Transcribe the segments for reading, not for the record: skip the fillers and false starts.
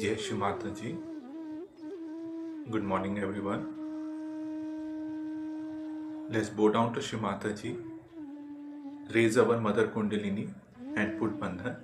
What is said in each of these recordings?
Jai Shri Mataji. Good morning, everyone. Let's bow down to Shri Mataji, raise our Mother Kundalini, and put Bandhan.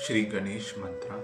Shri Ganesh Mantra.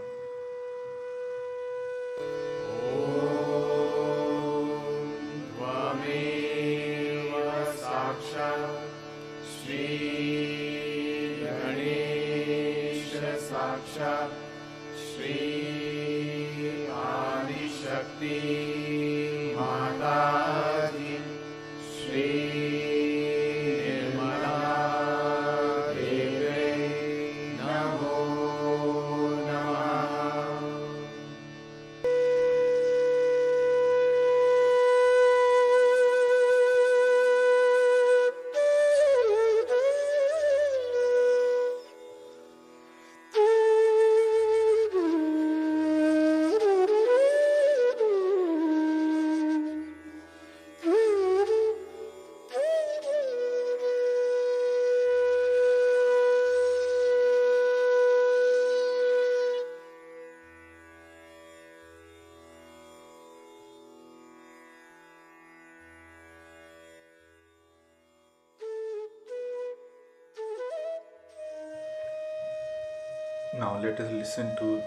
Now let us listen to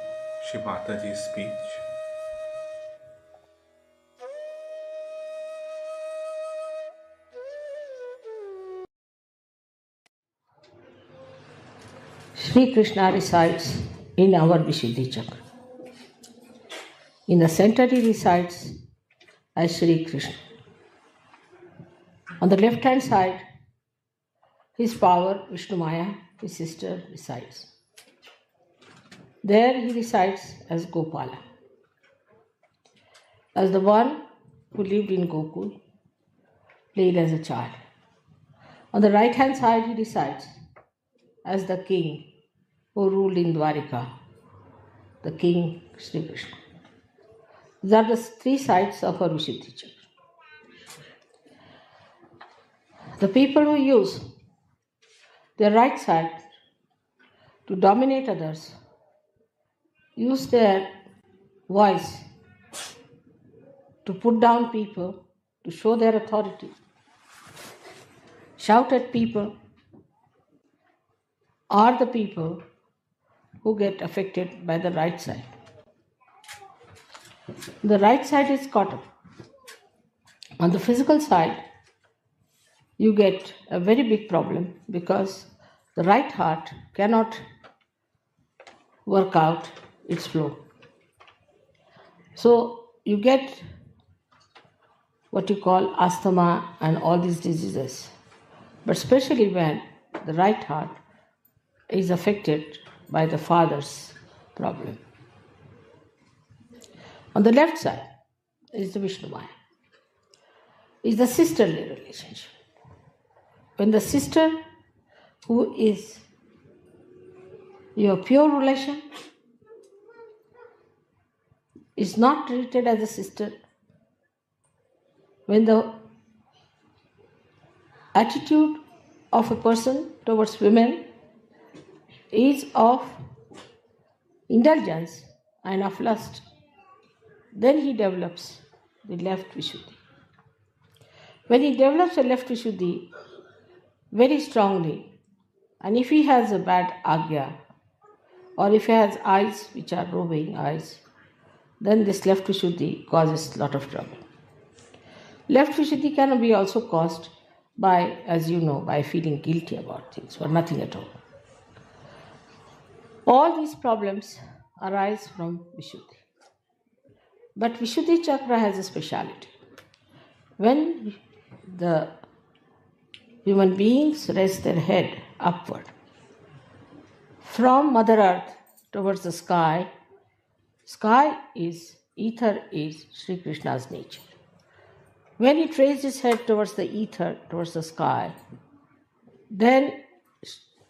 Shri Mataji's speech. Sri Krishna resides in our Vishuddhi Chakra. In the center he resides as Sri Krishna. On the left hand side, his power, Vishnu Maya, his sister, resides. There he resides as Gopala, as the one who lived in Gokul, played as a child. On the right hand side, he resides as the king who ruled in Dwarika, the king Sri Krishna. These are the three sides of our Vishuddhi Chakra. The people who use their right side to dominate others use their voice to put down people, to show their authority, shout at people, are the people who get affected by the right side. The right side is caught up. On the physical side, you get a very big problem because the right heart cannot work out its flow. So you get what you call asthma and all these diseases, but especially when the right heart is affected by the father's problem. On the left side is the Vishnu Maya, is the sisterly relationship. When the sister, who is your pure relation, is not treated as a sister, when the attitude of a person towards women is of indulgence and of lust, then he develops the left Vishuddhi. When he develops a left Vishuddhi very strongly, and if he has a bad agya, or if he has eyes which are roving eyes, then this left Vishuddhi causes a lot of trouble. Left Vishuddhi can be also caused by, as you know, by feeling guilty about things or nothing at all. All these problems arise from Vishuddhi. But Vishuddhi Chakra has a speciality. When the human beings raise their head upward from Mother Earth towards the sky, ether is Sri Krishna's nature. When he raised his head towards the ether, towards the sky, then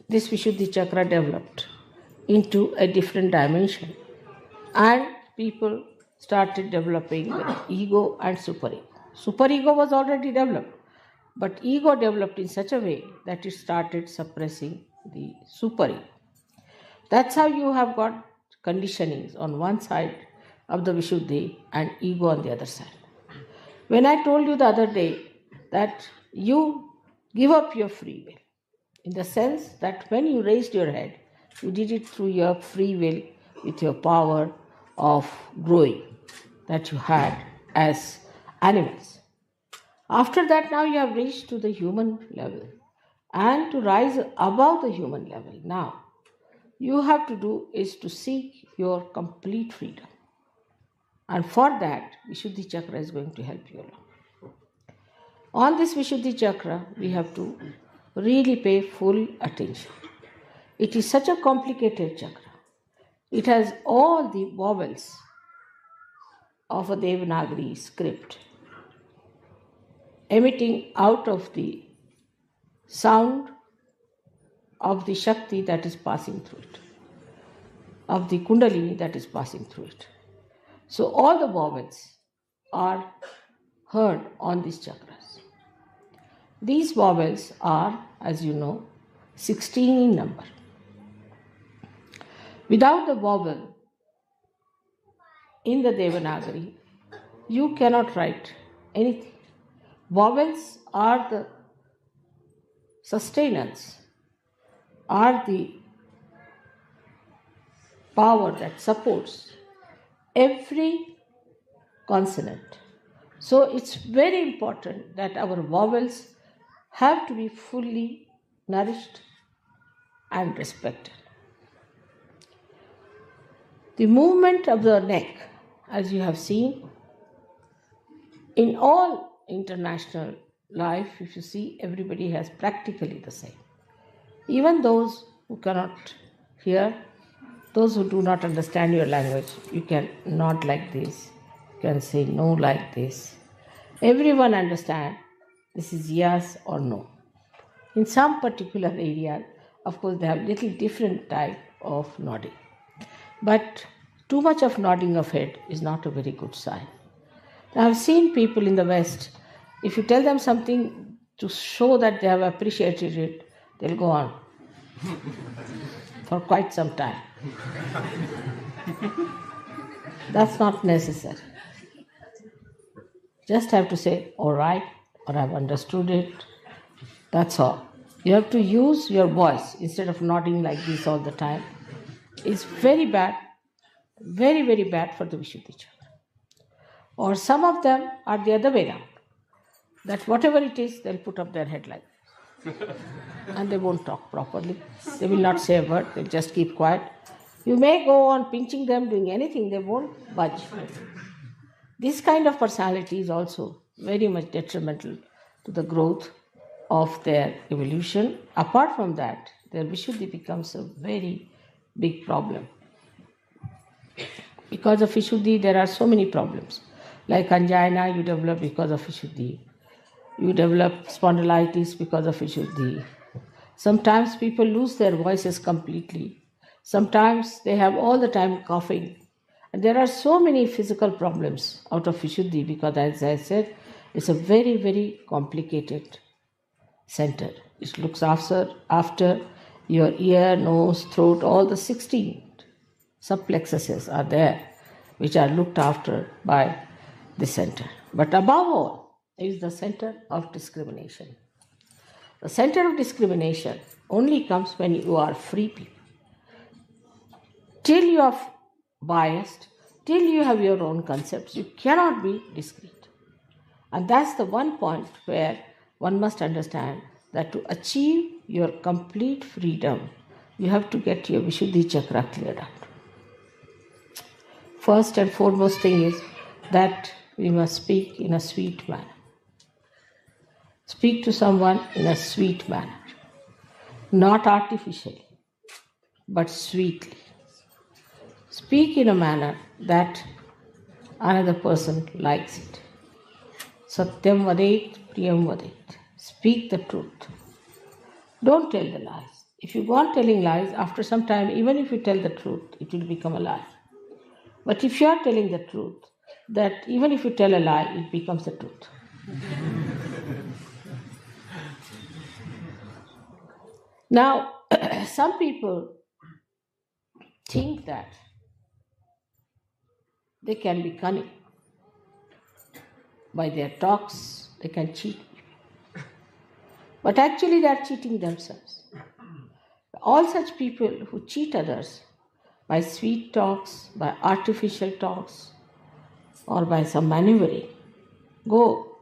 this Vishuddhi Chakra developed into a different dimension, and people started developing the ego and superego. Superego was already developed, but ego developed in such a way that it started suppressing the superego. That's how you have got conditionings on one side of the Vishuddhi and ego on the other side. When I told you the other day that you give up your free will, in the sense that when you raised your head, you did it through your free will with your power of growing that you had as animals. After that, now you have reached to the human level, and to rise above the human level now, you have to do is to seek your complete freedom. And for that, Vishuddhi Chakra is going to help you along. On this Vishuddhi Chakra, we have to really pay full attention. It is such a complicated chakra. It has all the vowels of a Devanagari script emitting out of the sound of the Shakti that is passing through it, of the Kundalini that is passing through it. So all the vowels are heard on these chakras. These vowels are, as you know, 16 in number. Without the vowel in the Devanagari, you cannot write anything. Vowels are the sustenance, are the power that supports every consonant. So it's very important that our vowels have to be fully nourished and respected. The movement of the neck, as you have seen, in all international life, if you see, everybody has practically the same. Even those who cannot hear, those who do not understand your language, you can nod like this, you can say no like this. Everyone understand this is yes or no. In some particular area, of course, they have little different type of nodding. But too much of nodding of head is not a very good sign. I have seen people in the West, if you tell them something to show that they have appreciated it, they'll go on for quite some time. That's not necessary. Just have to say, all right, or I've understood it. That's all. You have to use your voice instead of nodding like this all the time. It's very bad, very, very bad for the Vishuddhi Chakra. Or some of them are the other way around. That whatever it is, they'll put up their head like this. And they won't talk properly. They will not say a word, they'll just keep quiet. You may go on pinching them, doing anything, they won't budge. This kind of personality is also very much detrimental to the growth of their evolution. Apart from that, their Vishuddhi becomes a very big problem. Because of Vishuddhi, there are so many problems. Like angina, you develop because of Vishuddhi. You develop spondylitis because of Vishuddhi. Sometimes people lose their voices completely. Sometimes they have all the time coughing. And there are so many physical problems out of Vishuddhi because, as I said, it's a very, very complicated center. It looks after your ear, nose, throat, all the 16 subplexuses are there, which are looked after by the center. But above all is the center of discrimination. The center of discrimination only comes when you are free people. Till you are biased, till you have your own concepts, you cannot be discrete. And that's the one point where one must understand that to achieve your complete freedom, you have to get your Vishuddhi Chakra cleared out. First and foremost thing is that we must speak in a sweet manner. Speak to someone in a sweet manner, not artificially, but sweetly. Speak in a manner that another person likes it. Satyam vadet, priyam vadet. Speak the truth. Don't tell the lies. If you go on telling lies, after some time, even if you tell the truth, it will become a lie. But if you are telling the truth, that even if you tell a lie, it becomes the truth. Now, some people think that they can be cunning. By their talks, they can cheat people. But actually, they are cheating themselves. All such people who cheat others by sweet talks, by artificial talks, or by some maneuvering, go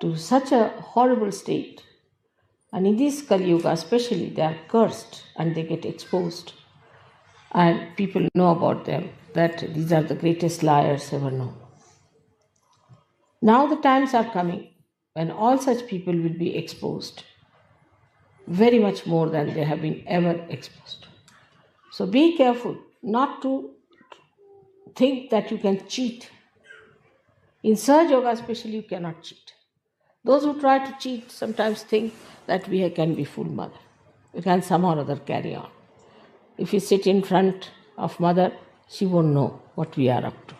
to such a horrible state. And in this Kali Yuga especially, they are cursed and they get exposed. And people know about them, that these are the greatest liars ever known. Now the times are coming when all such people will be exposed very much more than they have been ever exposed. So be careful not to think that you can cheat. In Sahaja Yoga especially, you cannot cheat. Those who try to cheat sometimes think that we can be full mother. We can somehow or other carry on. If you sit in front of mother, she won't know what we are up to.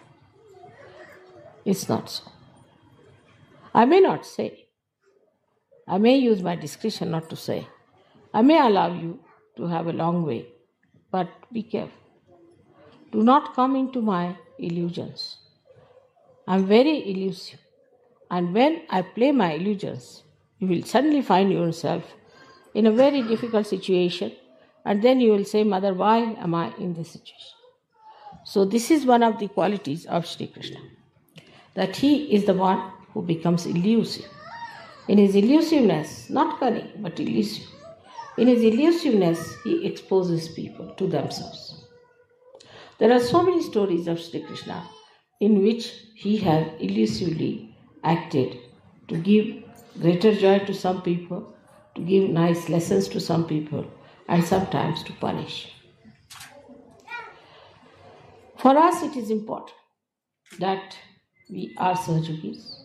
It's not so. I may not say. I may use my discretion not to say. I may allow you to have a long way, but be careful. Do not come into my illusions. I'm very elusive. And when I play my illusions, you will suddenly find yourself in a very difficult situation, and then you will say, Mother, why am I in this situation? So this is one of the qualities of Sri Krishna, that he is the one who becomes elusive. In his elusiveness, not cunning, but elusive. In his elusiveness, he exposes people to themselves. There are so many stories of Sri Krishna in which he has elusively acted to give greater joy to some people, to give nice lessons to some people, and sometimes to punish. For us, it is important that we are Sahajogis.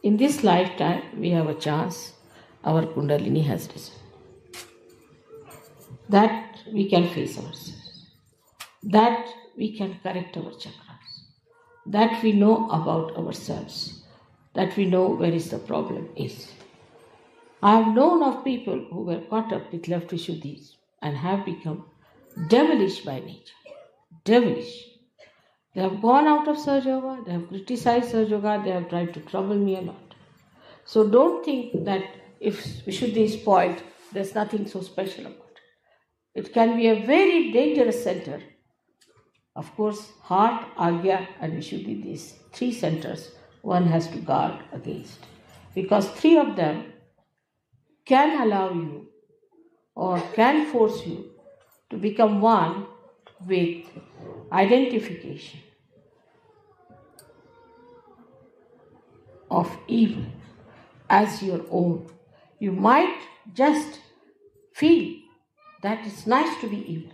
In this lifetime, we have a chance, our Kundalini has risen, that we can face ourselves, that we can correct our chakras, that we know about ourselves, that we know where is the problem is. I have known of people who were caught up with left Vishuddhis and have become devilish by nature. Devilish. They have gone out of Sahaja Yoga, they have criticized Sahaja Yoga, they have tried to trouble me a lot. So don't think that if Vishuddhi is spoiled, there's nothing so special about it. It can be a very dangerous center. Of course, heart, Agya and Vishuddhi, these three centers, one has to guard against. Because three of them can allow you or can force you to become one with identification of evil as your own. You might just feel that it's nice to be evil.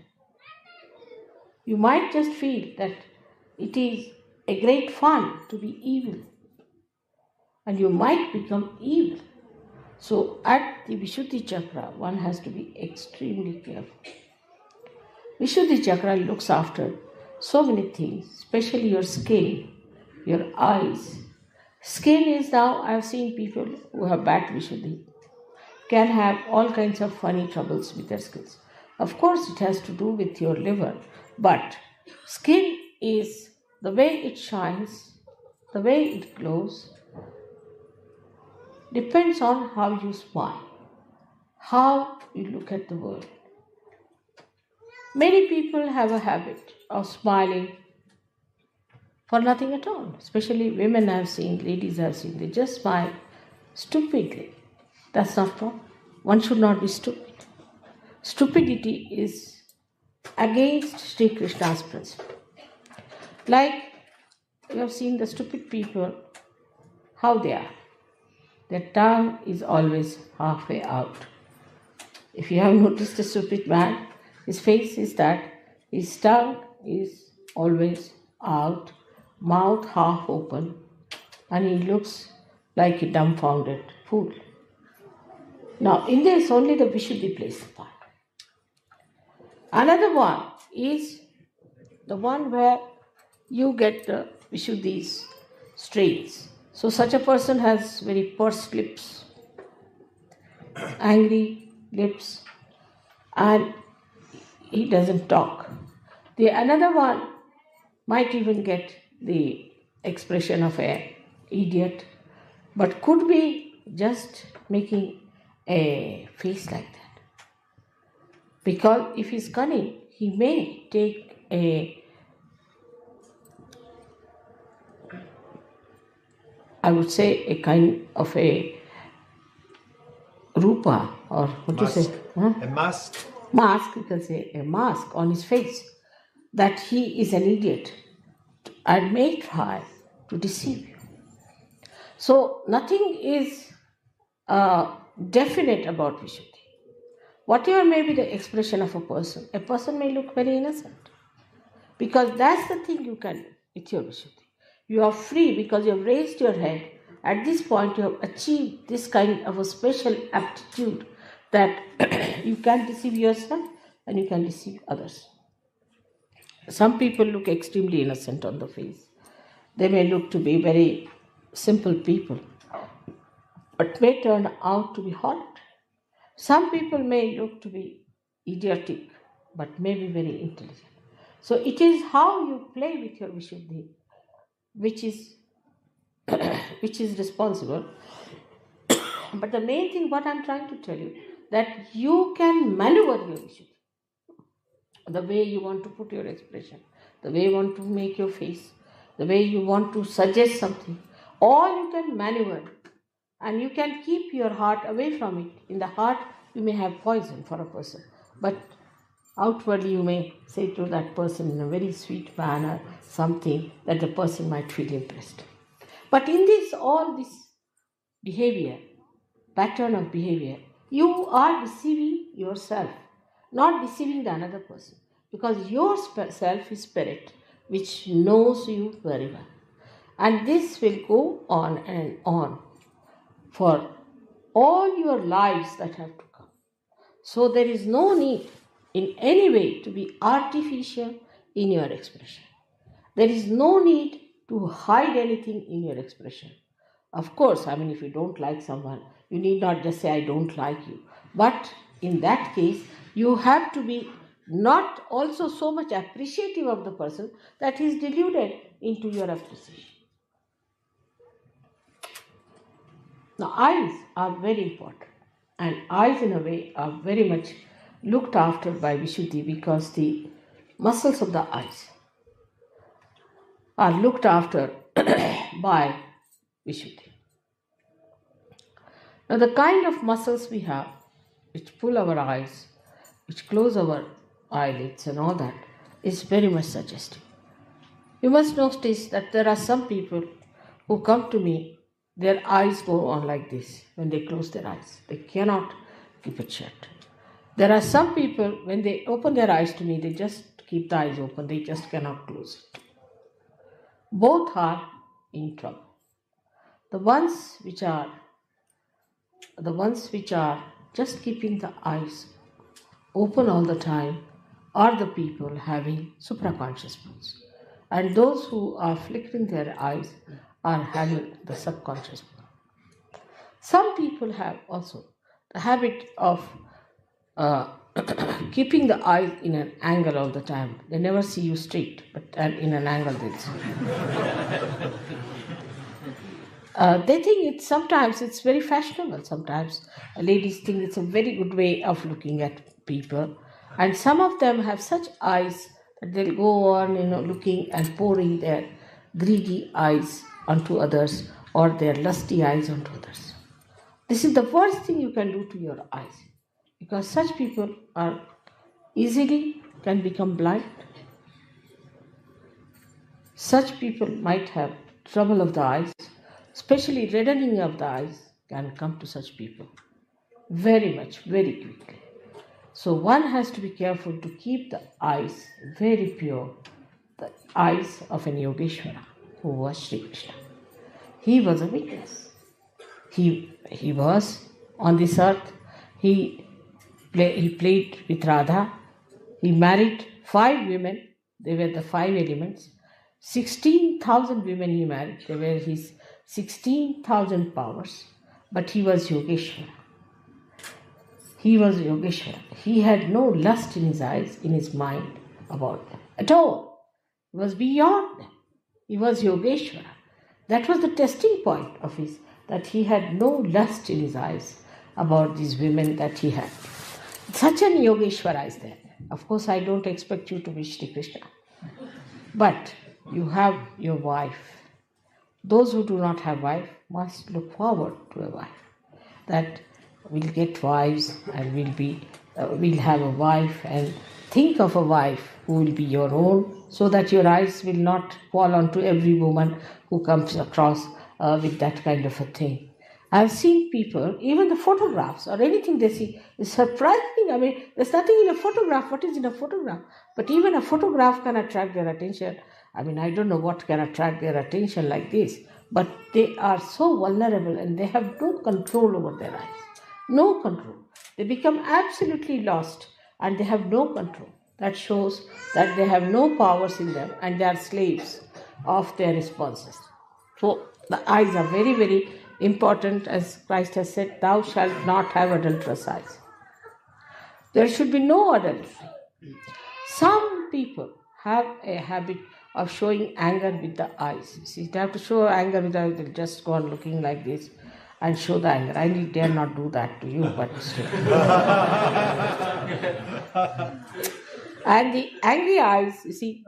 You might just feel that it is a great fun to be evil. And you might become evil. So at the Vishuddhi Chakra, one has to be extremely careful. Vishuddhi Chakra looks after so many things, especially your skin, your eyes. Skin is now, I have seen people who have bad Vishuddhi can have all kinds of funny troubles with their skins. Of course, it has to do with your liver, but skin is the way it shines, the way it glows, depends on how you smile, how you look at the world. Many people have a habit of smiling for nothing at all, especially women I have seen, ladies I have seen, they just smile stupidly. That's not proper. One should not be stupid. Stupidity is against Sri Krishna's principle. Like you have seen the stupid people, how they are. Their tongue is always halfway out. If you have noticed a stupid man, his face is that his tongue is always out, mouth half open, and he looks like a dumbfounded fool. Now, in this, only the Vishuddhi plays a part. Another one is the one where you get the Vishuddhi's strains. So, such a person has very pursed lips, angry lips, and he doesn't talk. The another one might even get the expression of an idiot, but could be just making a face like that. Because if he's cunning, he may take I would say a kind of a rupa, or what do you say? Huh? A mask. Mask, you can say a mask on his face, that he is an idiot and may try to deceive you. So nothing is definite about Vishuddhi. Whatever may be the expression of a person may look very innocent. Because that's the thing you can do with your Vishuddhi. You are free because you have raised your head. At this point, you have achieved this kind of a special aptitude that you can deceive yourself and you can deceive others. Some people look extremely innocent on the face. They may look to be very simple people, but may turn out to be horrid. Some people may look to be idiotic, but may be very intelligent. So it is how you play with your Vishuddhi which is responsible. But the main thing, what I'm trying to tell you, that you can maneuver your Vishuddhi. The way you want to put your expression, the way you want to make your face, the way you want to suggest something, all you can maneuver. And you can keep your heart away from it. In the heart, you may have poison for a person, but outwardly you may say to that person in a very sweet manner something that the person might feel impressed. But in this, all this behavior, pattern of behavior, you are deceiving yourself, not deceiving the another person, because your self is spirit which knows you very well. And this will go on and on for all your lives that have to come. So there is no need in any way to be artificial in your expression. There is no need to hide anything in your expression. Of course, if you don't like someone, you need not just say, I don't like you. But in that case, you have to be not also so much appreciative of the person that he is deluded into your appreciation. Now, eyes are very important, and eyes in a way are very much looked after by Vishuddhi because the muscles of the eyes are looked after by Vishuddhi. Now, the kind of muscles we have, which pull our eyes, which close our eyelids and all that, is very much suggestive. You must notice that there are some people who come to me, their eyes go on like this when they close their eyes. They cannot keep it shut. There are some people, when they open their eyes to me, they just keep the eyes open, they just cannot close it. Both are in trouble. The ones which are just keeping the eyes open all the time are the people having supraconscious moods. And those who are flickering their eyes are having the subconscious mood. Some people have also the habit of keeping the eyes in an angle all the time. They never see you straight, but in an angle they'll see. They think sometimes it's very fashionable. Sometimes ladies think it's a very good way of looking at people. And some of them have such eyes that they'll go on, looking and pouring their greedy eyes onto others or their lusty eyes onto others. This is the worst thing you can do to your eyes, because such people are easily can become blind. Such people might have trouble of the eyes, especially reddening of the eyes can come to such people very much, very quickly. So one has to be careful to keep the eyes very pure, the eyes of an Yogeshwara who was Sri Krishna. He was a witness. He was on this earth. He played with Radha. He married 5 women. They were the 5 elements. 16,000 women he married. They were his 16,000 powers. But he was Yogeshwara. He was Yogeshwara. He had no lust in his eyes, in his mind about them at all. He was beyond them. He was Yogeshwara. That was the testing point of his, that he had no lust in his eyes about these women that he had. Such an Yogeshwara is there. Of course, I don't expect you to be Shri Krishna. But you have your wife. Those who do not have wife must look forward to a wife. That we'll get wives and we'll have a wife, and think of a wife who will be your own, so that your eyes will not fall onto every woman who comes across with that kind of a thing. I've seen people, even the photographs or anything they see is surprising. There's nothing in a photograph. What is in a photograph? But even a photograph can attract their attention. I don't know what can attract their attention like this, but they are so vulnerable and they have no control over their eyes. No control. They become absolutely lost and they have no control. That shows that they have no powers in them and they are slaves of their responses. So the eyes are very, very important. As Christ has said, thou shalt not have adulterous eyes. There should be no adultery. Some people have a habit of showing anger with the eyes. See, they have to show anger with the eyes, they'll just go on looking like this and show the anger. I dare not do that to you, but still. And the angry eyes, you see,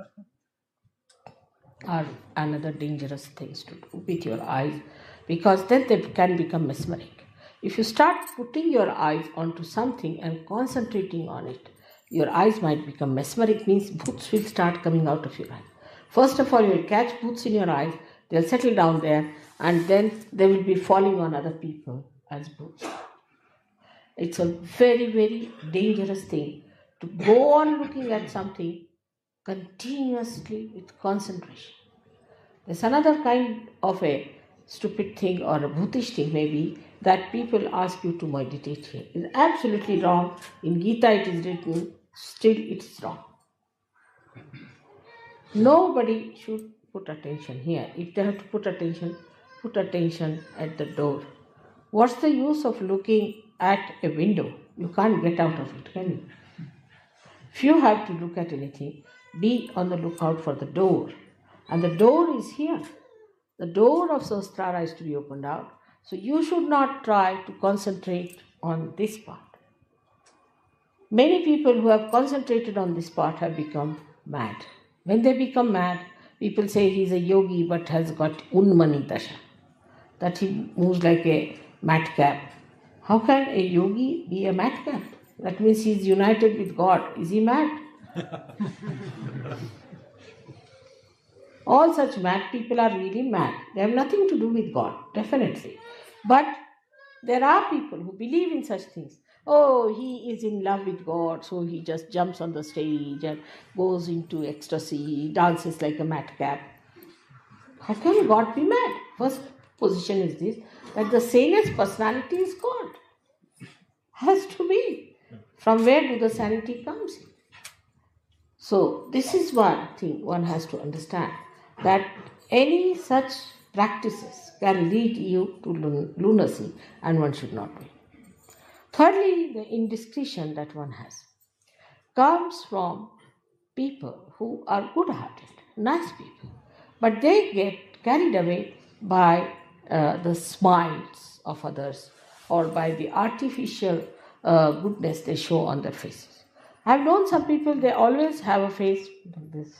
are another dangerous things to do with your eyes, because then they can become mesmeric. If you start putting your eyes onto something and concentrating on it, your eyes might become mesmeric, means bhoots will start coming out of your eyes. First of all, you will catch bhoots in your eyes, they'll settle down there, and then they will be falling on other people as boots. It's a very, very dangerous thing to go on looking at something continuously with concentration. There's another kind of a stupid thing or a bhutish thing maybe that people ask you to meditate here. It's absolutely wrong. In Gita it is written, still it's wrong. Nobody should put attention here. If they have to put attention at the door. What's the use of looking at a window? You can't get out of it, can you? If you have to look at anything, be on the lookout for the door. And the door is here. The door of Sahasrara is to be opened out. So you should not try to concentrate on this part. Many people who have concentrated on this part have become mad. When they become mad, people say he's a yogi but has got Unmani Dasha, that he moves like a madcap. How can a yogi be a madcap? That means he is united with God. Is he mad? All such mad people are really mad. They have nothing to do with God, definitely. But there are people who believe in such things. Oh, he is in love with God, so he just jumps on the stage and goes into ecstasy, dances like a madcap. How can God be mad? First position is this, that the sanest personality is God. Has to be. From where do the sanity comes in? So this is one thing one has to understand, that any such practices can lead you to lunacy and one should not do it. Thirdly, the indiscretion that one has comes from people who are good-hearted, nice people, but they get carried away by the smiles of others or by the artificial goodness they show on their faces. I've known some people, they always have a face like this,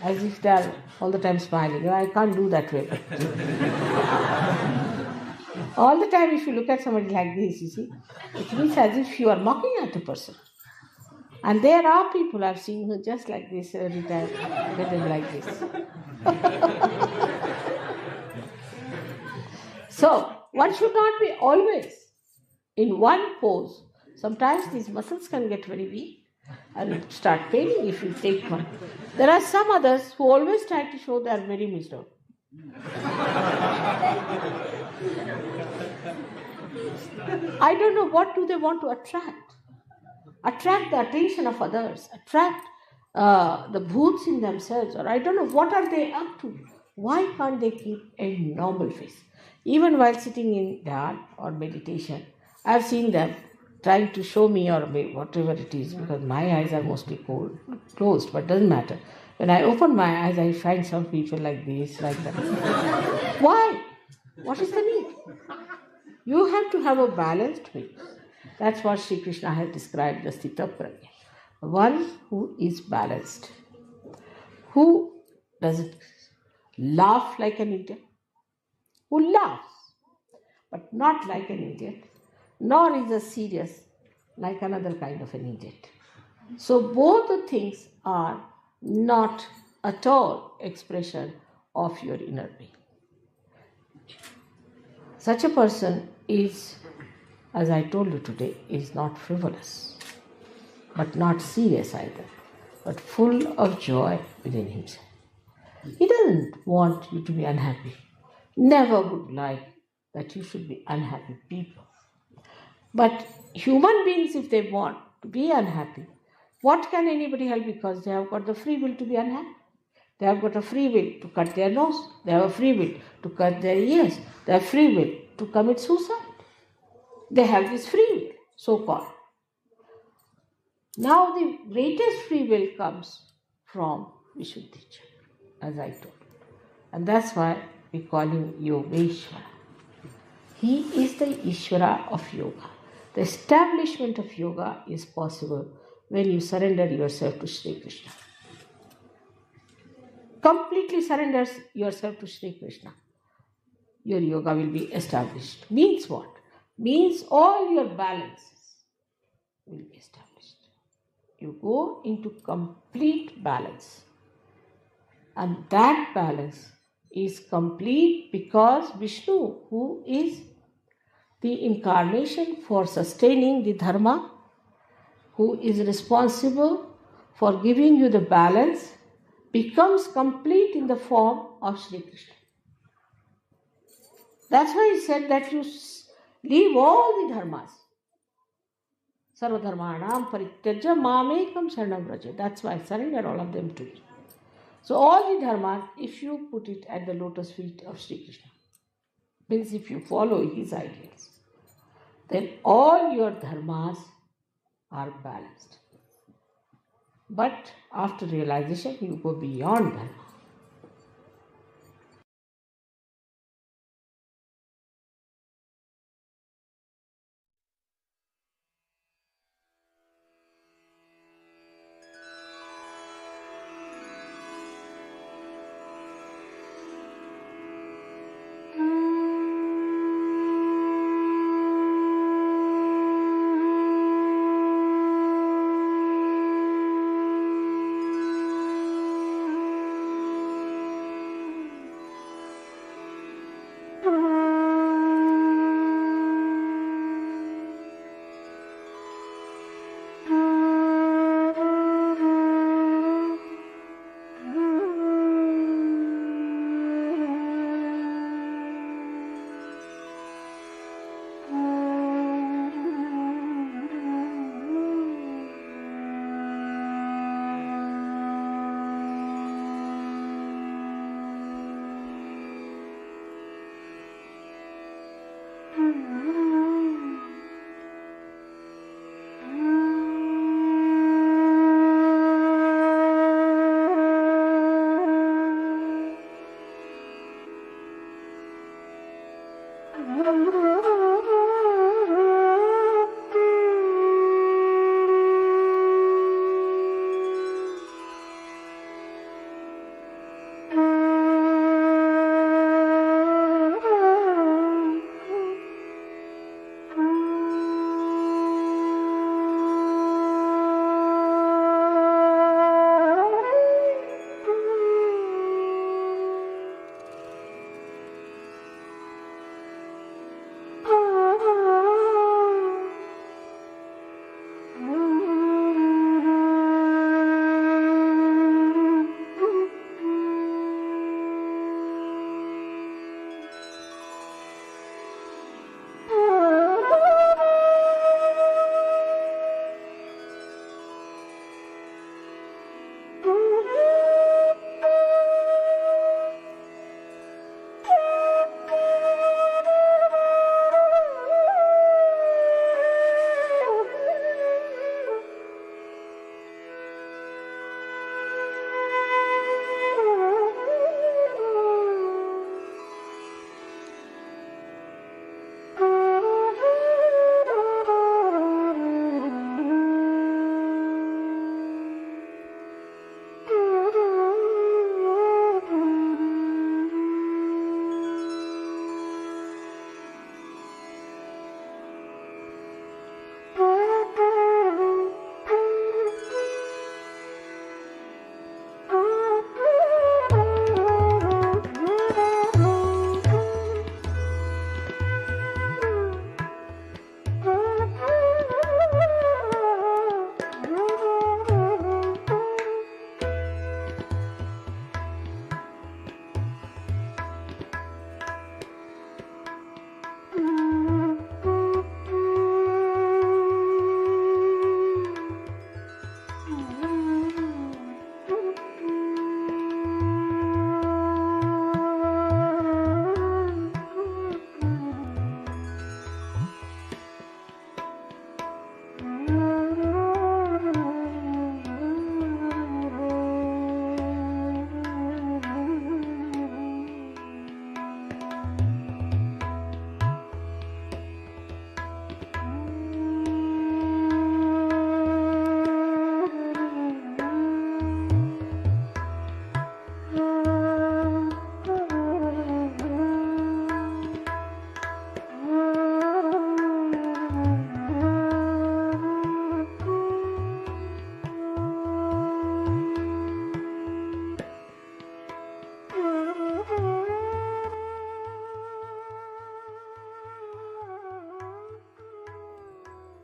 as if they are all the time smiling. I can't do that way. All the time, if you look at somebody like this, you see, it means as if you are mocking at a person. And there are people I've seen who just like this every time, get them like this. So, one should not be always in one pose. Sometimes these muscles can get very weak and start paining if you take one. There are some others who always try to show they are very miserable. I don't know, what do they want to attract? Attract the attention of others, attract the bhoots in themselves, or I don't know, what are they up to? Why can't they keep a normal face? Even while sitting in dhyan or meditation, I've seen them trying to show me, or whatever it is, because my eyes are mostly closed, but doesn't matter. When I open my eyes, I find some people like this, like that. Why? What is the need? You have to have a balanced face. That's what Sri Krishna has described as Sthita Prajna. One who is balanced, who doesn't laugh like an idiot, who laughs, but not like an idiot, nor is as serious like another kind of an idiot. So both the things are not at all expression of your inner being. Such a person is, as I told you today, is not frivolous, but not serious either, but full of joy within himself. He doesn't want you to be unhappy. Never would like that you should be unhappy people. But human beings, if they want to be unhappy, what can anybody help? Because they have got the free will to be unhappy. They have got a free will to cut their nose. They have a free will to cut their ears. They have free will to commit suicide. They have this free will, so-called. Now the greatest free will comes from Vishuddhija, as I told you. And that's why we call him Yogeshwara. He is the Ishvara of yoga. The establishment of yoga is possible when you surrender yourself to Sri Krishna. Completely surrender yourself to Sri Krishna. Your yoga will be established. Means what? Means all your balances will be established. You go into complete balance. And that balance is complete because Vishnu, who is the incarnation for sustaining the dharma, who is responsible for giving you the balance, becomes complete in the form of Sri Krishna. That's why he said that you leave all the dharmas. Sarvadharmanam parityajya mamekam sharanam vraja. That's why I surrender all of them to you. So all the dharmas, if you put it at the lotus feet of Sri Krishna, means if you follow his ideals, then all your dharmas are balanced. But after realization, you go beyond dharma.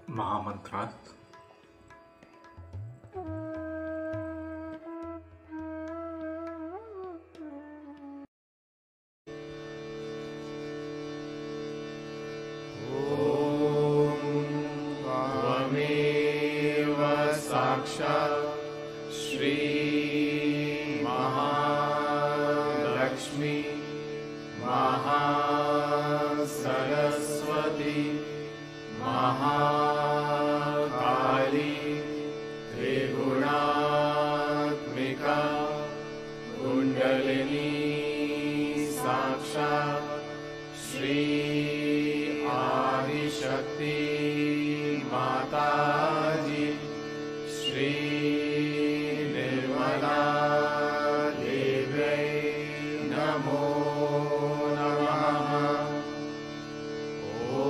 Mahamantras. त्वमेव साक्षात् श्री महालक्ष्मी महासरस्वती महाकाली त्रिगुणात्मिका कुण्डलिनी साक्षात् श्री आदिशक्ति माताजी श्री निर्मला देव्यै नमो नमः। ॐ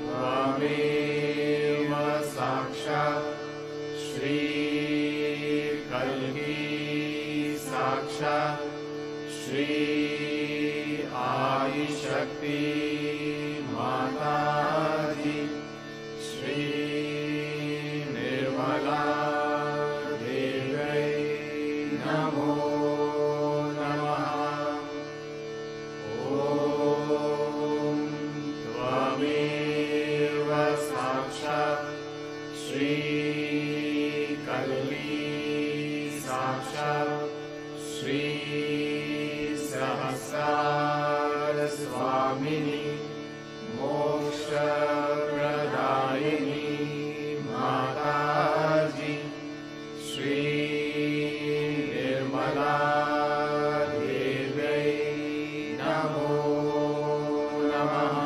त्वमेव साक्षात् श्री कल्की साक्षात् श्री आदिशक्ति माताजी श्री निर्मला देव्यै नमो नमः। ॐ त्वमेव साक्षात् श्री कल्की साक्षात् श्री सहस्रार स्वामिनी मोक्षप्रदायिनी माताजी श्री निर्मला देव्यै नमो नमः।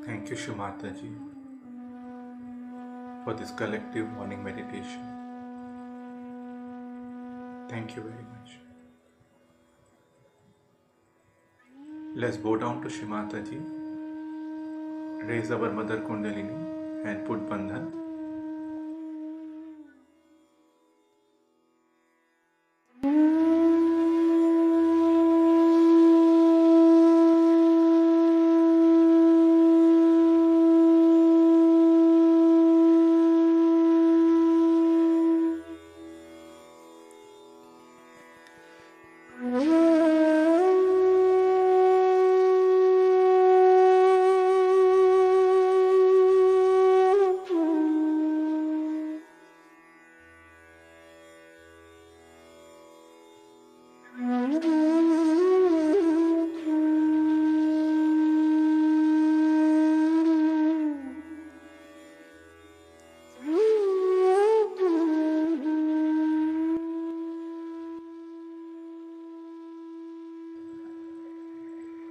Thank you, Shimataji, for this collective morning meditation. Thank you very much. Let's bow down to Shimataji, raise our Mother Kundalini and put Bandhan.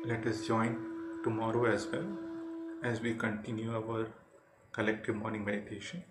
Let us join tomorrow as well as we continue our collective morning meditation.